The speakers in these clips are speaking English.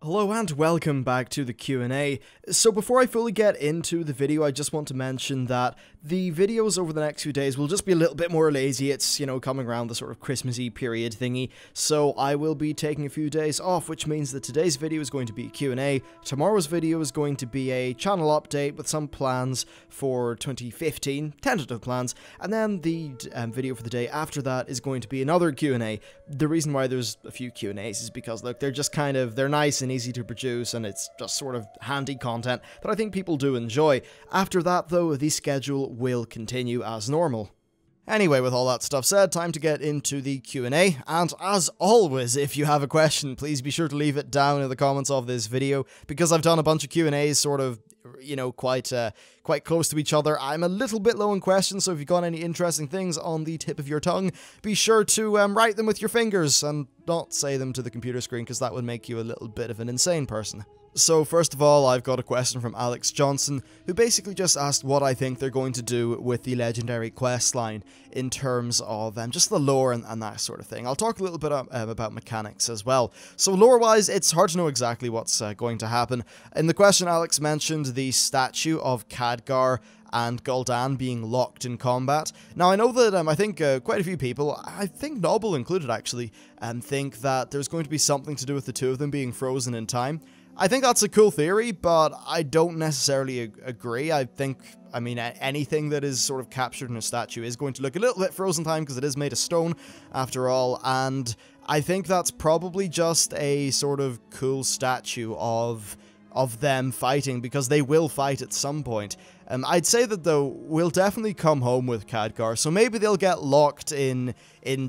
Hello and welcome back to the Q&A. So before I fully get into the video, I just want to mention that the videos over the next few days will just be a little bit more lazy. It's, coming around the sort of Christmassy period thingy. So I will be taking a few days off, which means that today's video is going to be a Q&A. Tomorrow's video is going to be a channel update with some plans for 2015, tentative plans. And then the video for the day after that is going to be another Q&A. The reason why there's a few Q&As is because, look, they're just they're nice and easy to produce, and it's just sort of handy content that I think people do enjoy. After that, though, the schedule will continue as normal. Anyway, with all that stuff said, time to get into the Q&A, and as always, if you have a question, please be sure to leave it down in the comments of this video, because I've done a bunch of Q&As sort of, quite close to each other. I'm a little bit low on questions, so if you've got any interesting things on the tip of your tongue, be sure to write them with your fingers, and not say them to the computer screen, because that would make you a little bit of an insane person. So first of all, I've got a question from Alex Johnson, who basically just asked what I think they're going to do with the legendary quest line in terms of just the lore and that sort of thing. I'll talk a little bit about mechanics as well. So lore-wise, it's hard to know exactly what's going to happen. In the question, Alex mentioned the statue of Khadgar and Gul'dan being locked in combat. Now, I know that I think quite a few people, I think Noble included actually, think that there's going to be something to do with the two of them being frozen in time. I think that's a cool theory, but I don't necessarily agree. I think, anything that is sort of captured in a statue is going to look a little bit frozen time because it is made of stone, after all, and I think that's probably just a sort of cool statue of them fighting, because they will fight at some point. I'd say that, though, we'll definitely come home with Khadgar, so maybe they'll get locked in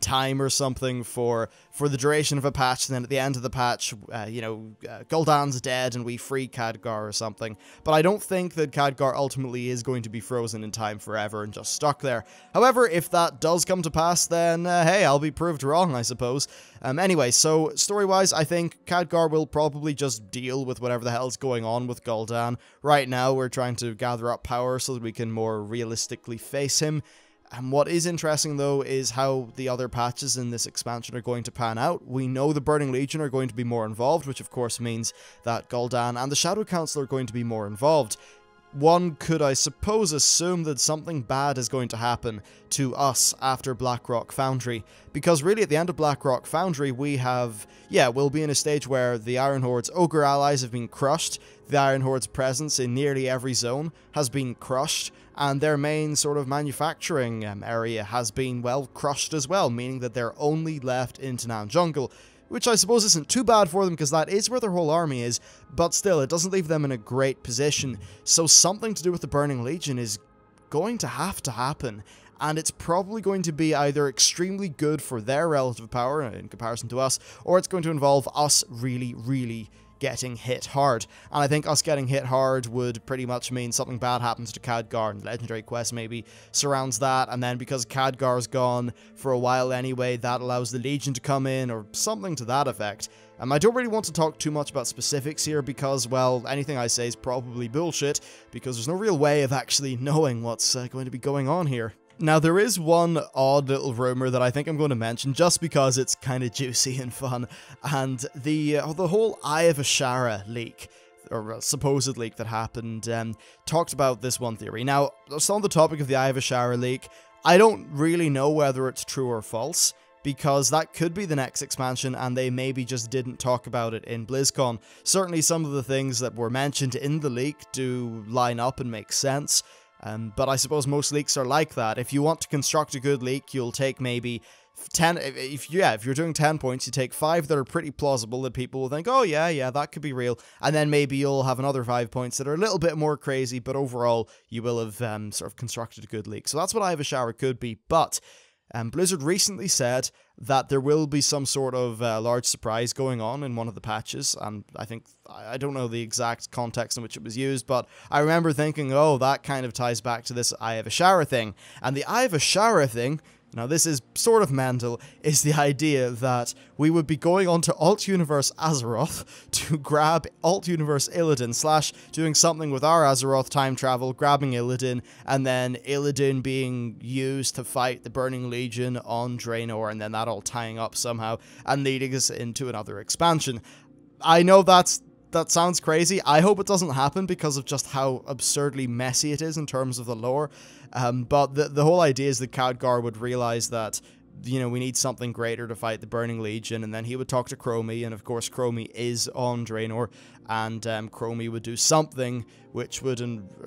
time or something for the duration of a patch, and then at the end of the patch, Gul'dan's dead and we free Khadgar or something. But I don't think that Khadgar ultimately is going to be frozen in time forever and just stuck there. However, if that does come to pass, then, hey, I'll be proved wrong, I suppose. Anyway, so story-wise, I think Khadgar will probably just deal with whatever the hell's going on with Gul'dan. Right now, we're trying to gather up power so that we can more realistically face him. And what is interesting, though, is how the other patches in this expansion are going to pan out. We know the Burning Legion are going to be more involved, which of course means that Gul'dan and the Shadow Council are going to be more involved. One could, I suppose, assume that something bad is going to happen to us after Blackrock Foundry, because really at the end of Blackrock Foundry we'll be in a stage where the Iron Horde's ogre allies have been crushed, the Iron Horde's presence in nearly every zone has been crushed, and their main sort of manufacturing area has been, well, crushed as well, meaning that they're only left in Tanan Jungle, which I suppose isn't too bad for them because that is where their whole army is, but still, it doesn't leave them in a great position. So something to do with the Burning Legion is going to have to happen, and it's probably going to be either extremely good for their relative power in comparison to us, or it's going to involve us really, really getting hit hard. And I think us getting hit hard would pretty much mean something bad happens to Khadgar, and the Legendary Quest maybe surrounds that, and then because Khadgar's gone for a while anyway, that allows the Legion to come in, or something to that effect. I don't really want to talk too much about specifics here because, well, anything I say is probably bullshit, because there's no real way of actually knowing what's going to be going on here. Now, there is one odd little rumor that I think I'm going to mention just because it's kind of juicy and fun, and the whole Eye of Ashara leak, or supposed leak that happened, talked about this one theory. Now, just on the topic of the Eye of Ashara leak, I don't really know whether it's true or false, because that could be the next expansion and they maybe just didn't talk about it in BlizzCon. Certainly some of the things that were mentioned in the leak do line up and make sense. But I suppose most leaks are like that. If you want to construct a good leak, you'll take maybe 10, if you're doing 10 points, you take 5 that are pretty plausible that people will think, oh yeah, that could be real, and then maybe you'll have another 5 points that are a little bit more crazy, but overall, you will have sort of constructed a good leak. So that's what Eye of Ashara could be, but Blizzard recently said that there will be some sort of large surprise going on in one of the patches, and I don't know the exact context in which it was used, but I remember thinking, oh, that kind of ties back to this Eye of Ashara thing. And the Eye of Ashara thing, now this is sort of mental, is the idea that we would be going on to Alt Universe Azeroth to grab Alt Universe Illidan, / doing something with our Azeroth time travel, grabbing Illidan, and then Illidan being used to fight the Burning Legion on Draenor, and then that all tying up somehow and leading us into another expansion. I know that sounds crazy. I hope it doesn't happen because of just how absurdly messy it is in terms of the lore. But the whole idea is that Khadgar would realize that, you know, we need something greater to fight the Burning Legion, and then he would talk to Chromie, and of course Chromie is on Draenor, and Chromie would do something which would,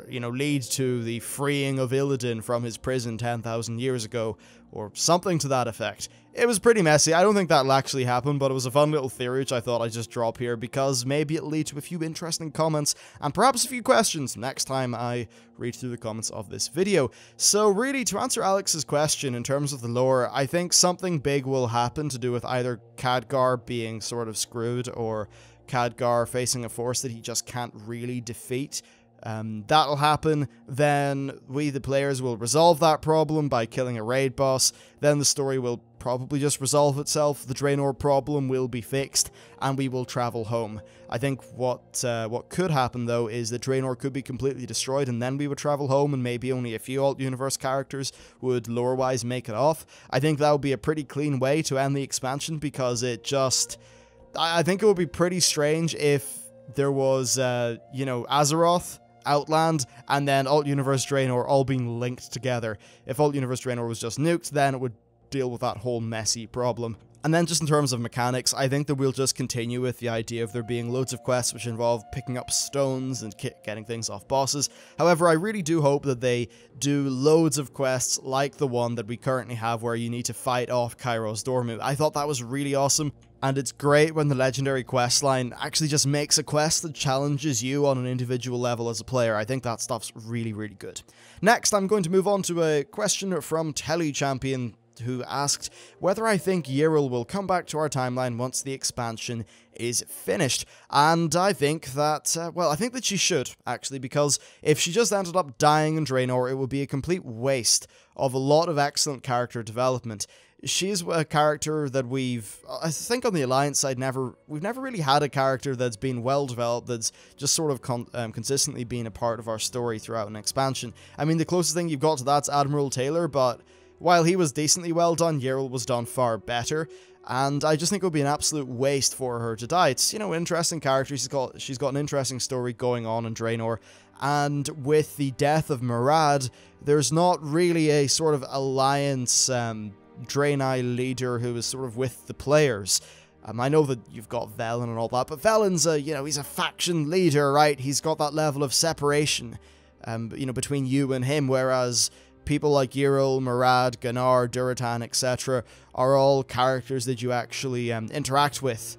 you know, lead to the freeing of Illidan from his prison 10,000 years ago, or something to that effect. It was pretty messy. I don't think that'll actually happen, but it was a fun little theory which I thought I'd just drop here because maybe it'll lead to a few interesting comments and perhaps a few questions next time I read through the comments of this video. So really, to answer Alex's question in terms of the lore, I think something big will happen to do with either Khadgar being sort of screwed or Khadgar facing a force that he just can't really defeat. That'll happen, then we the players will resolve that problem by killing a raid boss, then the story will probably just resolve itself, the Draenor problem will be fixed, and we will travel home. I think what could happen though is that Draenor could be completely destroyed and then we would travel home and maybe only a few alt-universe characters would lore-wise make it off. I think that would be a pretty clean way to end the expansion because it just... I think it would be pretty strange if there was, you know, Azeroth, Outland, and then Alt-Universe Draenor all being linked together. If Alt-Universe Draenor was just nuked, then it would deal with that whole messy problem. And then just in terms of mechanics, I think that we'll just continue with the idea of there being loads of quests which involve picking up stones and getting things off bosses. However, I really do hope that they do loads of quests like the one that we currently have where you need to fight off Kairos Dormu. I thought that was really awesome. And it's great when the legendary questline actually just makes a quest that challenges you on an individual level as a player. I think that stuff's really, really good. Next, I'm going to move on to a question from Telechampion, who asked whether I think Yrel will come back to our timeline once the expansion is finished. And I think that, well, I think that she should, actually, because if she just ended up dying in Draenor, it would be a complete waste of a lot of excellent character development. She's a character that I think on the Alliance side, we've never really had a character that's been well developed, that's just sort of consistently been a part of our story throughout an expansion. I mean, the closest thing you've got to that's Admiral Taylor, but while he was decently well done, Yrel was done far better. And I just think it would be an absolute waste for her to die. It's, you know, an interesting character. She's got an interesting story going on in Draenor. And with the death of Murad, there's not really a sort of Alliance Draenei leader who is sort of with the players. I know that you've got Velen and all that, but Velen's you know, he's a faction leader, right? He's got that level of separation, you know, between you and him, whereas people like Yrel, Murad, Gunnar, Duratan, etc. are all characters that you actually interact with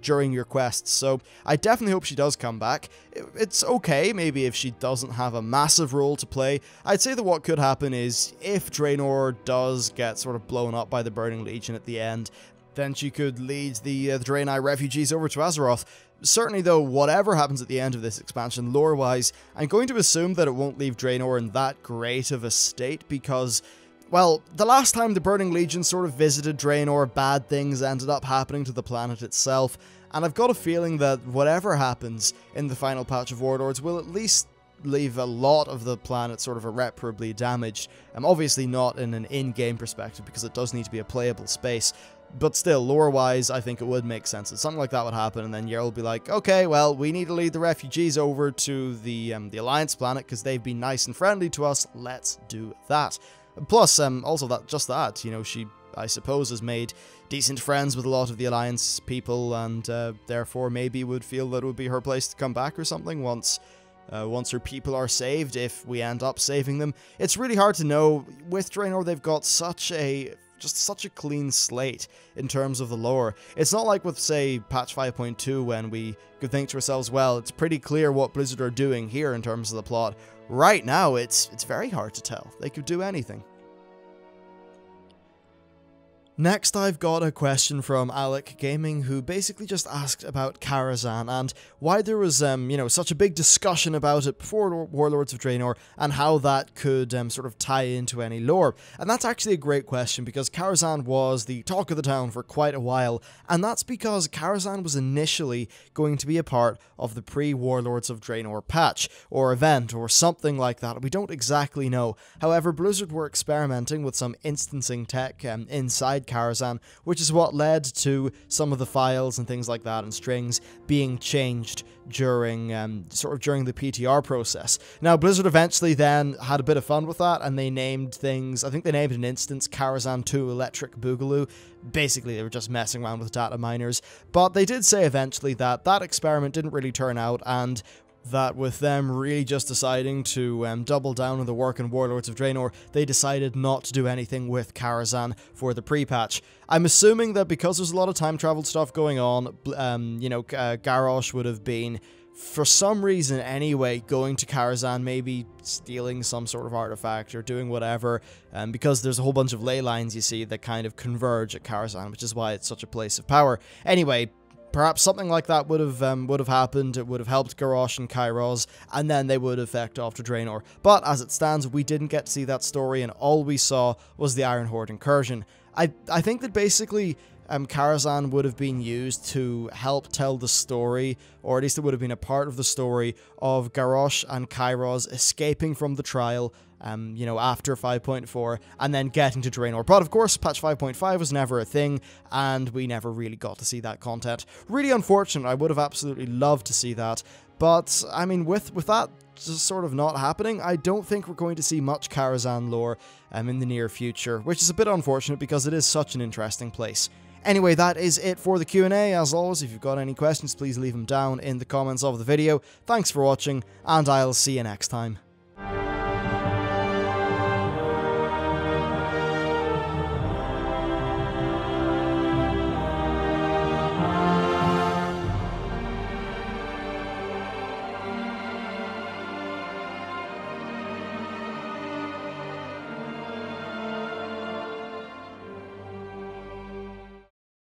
during your quests, so I definitely hope she does come back. It's okay, maybe if she doesn't have a massive role to play. I'd say that what could happen is, if Draenor does get sort of blown up by the Burning Legion at the end, then she could lead the Draenei refugees over to Azeroth. Certainly though, whatever happens at the end of this expansion, lore-wise, I'm going to assume that it won't leave Draenor in that great of a state, because, well, the last time the Burning Legion sort of visited Draenor, bad things ended up happening to the planet itself, and I've got a feeling that whatever happens in the final patch of Warlords will at least leave a lot of the planet sort of irreparably damaged. Obviously not in an in-game perspective, because it does need to be a playable space, but still, lore-wise, I think it would make sense that something like that would happen, and then Yrel will be like, okay, well, we need to lead the refugees over to the Alliance planet, because they've been nice and friendly to us, let's do that. Plus, also that, you know, she, I suppose, has made decent friends with a lot of the Alliance people, and therefore maybe would feel that it would be her place to come back or something once her people are saved, if we end up saving them. It's really hard to know. With Draenor, they've got such a clean slate in terms of the lore. It's not like with, say, patch 5.2 when we could think to ourselves, well, it's pretty clear what Blizzard are doing here in terms of the plot. Right now, it's very hard to tell. They could do anything. Next, I've got a question from Alec Gaming, who basically just asked about Karazhan and why there was, you know, such a big discussion about it before Warlords of Draenor and how that could sort of tie into any lore. And that's actually a great question, because Karazhan was the talk of the town for quite a while, and that's because Karazhan was initially going to be a part of the pre-Warlords of Draenor patch, or event, or something like that. We don't exactly know. However, Blizzard were experimenting with some instancing tech inside Karazhan, which is what led to some of the files and things like that and strings being changed during during the PTR process. Now, Blizzard eventually then had a bit of fun with that, and they named things, I think they named an instance Karazhan 2 Electric Boogaloo. Basically, they were just messing around with data miners, but they did say eventually that that experiment didn't really turn out, and that with them really just deciding to double down on the work in Warlords of Draenor, they decided not to do anything with Karazhan for the pre-patch. I'm assuming that because there's a lot of time travel stuff going on, Garrosh would have been, for some reason anyway, going to Karazhan, maybe stealing some sort of artifact or doing whatever, because there's a whole bunch of ley lines, you see, that kind of converge at Karazhan, which is why it's such a place of power. Anyway, perhaps something like that would have happened. It would have helped Garrosh and Kairos, and then they would have fecked off to Draenor. But as it stands, we didn't get to see that story, and all we saw was the Iron Horde incursion. I think that basically Karazhan would have been used to help tell the story, or at least it would have been a part of the story of Garrosh and Kairos escaping from the trial, after 5.4, and then getting to Draenor. But of course, patch 5.5 was never a thing, and we never really got to see that content. Really unfortunate. I would have absolutely loved to see that. But, I mean, with that just sort of not happening, I don't think we're going to see much Karazhan lore in the near future, which is a bit unfortunate because it is such an interesting place. Anyway, that is it for the Q&A. As always, if you've got any questions, please leave them down in the comments of the video. Thanks for watching, and I'll see you next time.